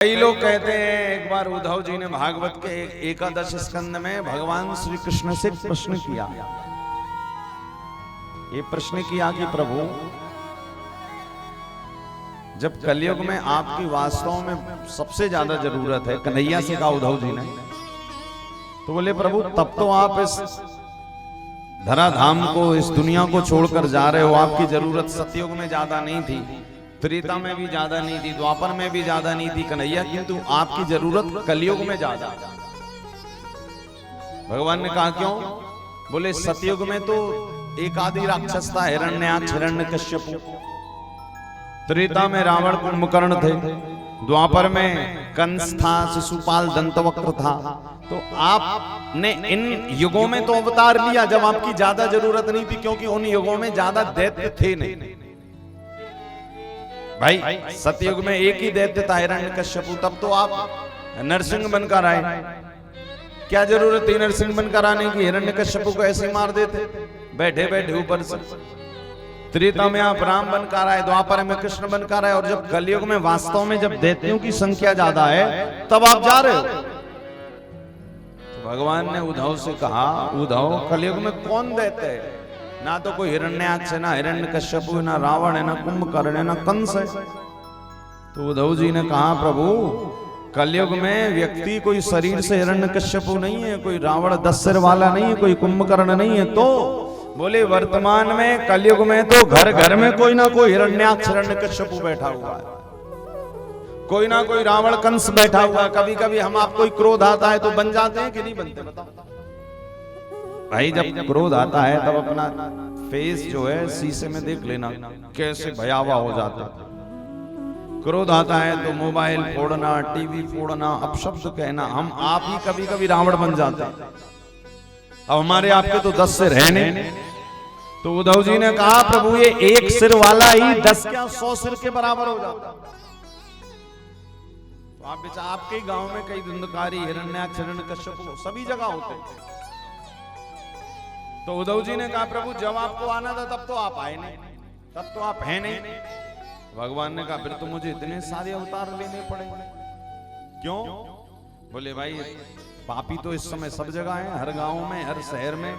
कई लोग कहते हैं एक बार उद्धव जी ने भागवत के एकादश स्कंद में भगवान श्री कृष्ण से प्रश्न किया। ये प्रश्न किया कि प्रभु जब कलयुग में आपकी वास्तव में सबसे ज्यादा जरूरत है, कन्हैया से कहा उद्धव जी ने, तो बोले प्रभु तब तो आप इस धराधाम को, इस दुनिया को छोड़कर जा रहे हो, आपकी जरूरत सतयुग में ज्यादा नहीं थी, त्रेता में भी ज्यादा नहीं थी, द्वापर में भी ज्यादा नहीं थी कन्हैया, किंतु आपकी जरूरत कलयुग में ज्यादा। भगवान ने कहा क्यों? बोले सतयुग में तो एक आदि राक्षस था, हिरण्याक्ष हिरण्यकश्यप, त्रेता में रावण कुंभकर्ण थे, द्वापर में कंस था, शिशुपाल दंतवक्र था। तो आपने इन युगों में तो अवतार लिया जब आपकी ज्यादा जरूरत नहीं थी, क्योंकि उन युगों में ज्यादा दैत्य थे नहीं। भाई सतयुग में एक ही दैत्य था हिरण्यकश्यप, तब तो आप नरसिंह बनकर आए। क्या जरूरत थी नरसिंह बनकर आने की? हिरण्यकश्यप को ऐसे मार देते बैठे बैठे ऊपर से। त्रेता में आप राम बनकर आए, द्वापर में कृष्ण बनकर आए, और जब कलयुग में वास्तव में जब दैत्यों की संख्या ज्यादा है तब आप जा रहे हो। तो भगवान ने उद्धव से कहा, उद्धव कलयुग में कौन दैत्य है? ना तो कोई हिरण्याक्ष है, ना हिरण्यकश्यप है, ना रावण है, ना कुंभकर्ण है, ना कंस है। तो उद्धव जी ने कहा प्रभु कलयुग में व्यक्ति कोई शरीर से हिरण्यकश्यप नहीं है, कोई रावण 10 सिर वाला नहीं है, कोई कुंभकर्ण नहीं है। तो बोले वर्तमान में कलयुग में तो घर घर में कोई ना कोई हिरण्याक्ष हिरण्यकश्यप बैठा हुआ है, कोई ना कोई रावण कंस बैठा हुआ है। कभी कभी हम आप कोई क्रोध आता है तो बन जाते हैं कि नहीं बनते? बताओ भाई, जब क्रोध आता है तब अपना फेस जो है शीशे में देख लेना कैसे भयावह हो जाता है। क्रोध आता है तो मोबाइल फोड़ना, टीवी फोड़ना, अपशब्द कहना, हम आप ही कभी कभी रावण बन जाते हैं। अब हमारे आपके तो 10 सिर है नहीं। तो उद्धव जी ने कहा प्रभु ये एक सिर वाला ही 10 क्या 100 सिर के बराबर हो जाता। तो आप बेचा आपके ही गांव में कई धुंधकारी हिरण्याक्ष हिरण्यकश्यप सभी जगह होते हैं। तो उद्धव जी ने कहा प्रभु जब आपको आना था तब तो आप आए नहीं, तब तो आप हैं नहीं। भगवान ने कहा फिर तो मुझे इतने सारे अवतार लेने पड़ेंगे। क्यों? बोले भाई पापी तो इस समय सब जगह है, हर गांव में, हर शहर में,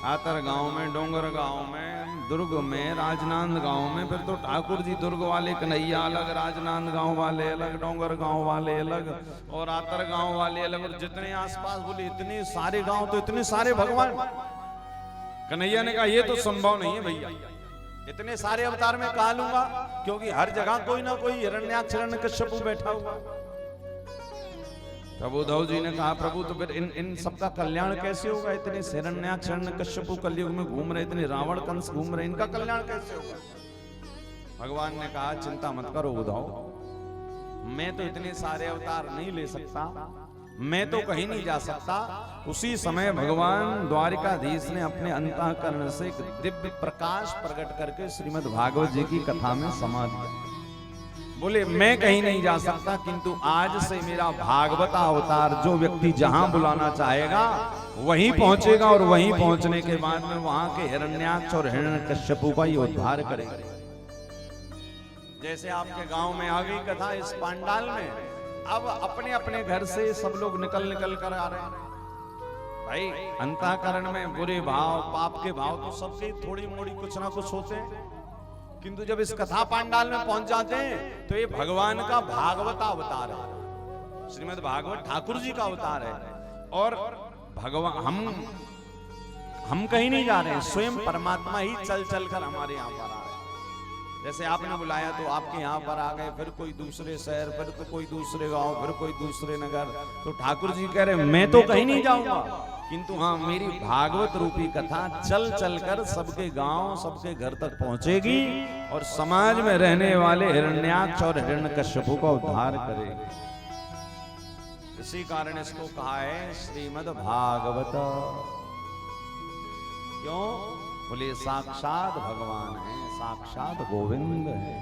आतर गांव में, डोंगर गांव में, दुर्ग में, राजनांद गांव में। फिर तो ठाकुर जी दुर्ग वाले कन्हैया अलग, राजनांद गांव वाले अलग, डोंगर गांव वाले अलग, और आतर गांव वाले अलग, और जितने आसपास बोले इतने सारे गांव, तो इतने सारे भगवान। कन्हैया ने कहा ये तो संभव नहीं है भैया, इतने सारे अवतार में कहा लूंगा, क्योंकि हर जगह कोई ना कोई हिरण्याक्ष हिरण्यकश्यप बैठा हुआ। तब उद्धव जी ने कहा प्रभु तो फिर इन सबका कल्याण कैसे होगा? इतने हिरण्याक्ष हिरण्यकश्यप कलयुग में घूम रहे, इतने रावण कंस घूम रहे, इनका कल्याण कैसे होगा? भगवान ने कहा चिंता मत करो उद्धव, मैं तो इतने सारे अवतार नहीं ले सकता, मैं तो कहीं नहीं जा सकता। उसी समय भगवान द्वारिकाधीश ने अपने अंतःकरण से एक दिव्य प्रकाश प्रकट करके श्रीमद् भागवत जी की कथा में समा दिया। बोले मैं कहीं नहीं जा सकता, किंतु आज से मेरा भागवत अवतार जो व्यक्ति जहां बुलाना चाहेगा वहीं पहुंचेगा, और वहीं पहुंचने के बाद में वहां के हिरण्याक्ष और हिरण्यकश्यप का ही उद्धार करेगा। जैसे आपके गांव में आ गई कथा इस पांडाल में, अब अपने अपने घर से सब लोग निकल निकल कर आ रहे हैं। भाई अंतःकरण में बुरे भाव, पाप के भाव तो सबके थोड़ी मोड़ी कुछ ना कुछ होते हैं, किंतु जब इस कथा पांडाल में पहुंच जाते हैं तो ये भगवान का भागवत अवतार है, श्रीमद् भागवत ठाकुर जी का अवतार है। और भगवान हम कहीं नहीं जा रहे हैं, स्वयं परमात्मा ही चल चल कर हमारे यहाँ पर आ रहे हैं। जैसे आपने बुलाया तो आपके यहाँ पर आ गए, फिर कोई दूसरे शहर, फिर तो कोई दूसरे गांव, फिर कोई दूसरे नगर। तो ठाकुर जी कह रहे मैं तो कहीं नहीं जाऊंगा, किंतु हाँ मेरी भागवत रूपी कथा चल चल कर सबके गांव, सबके घर तक पहुंचेगी और समाज में रहने वाले हिरण्याक्ष और हिरण्यकश्यप का उद्धार करेगी। इसी कारण इसको कहा है श्रीमद् भागवत। क्यों? बोले साक्षात भगवान है, साक्षात गोविंद है।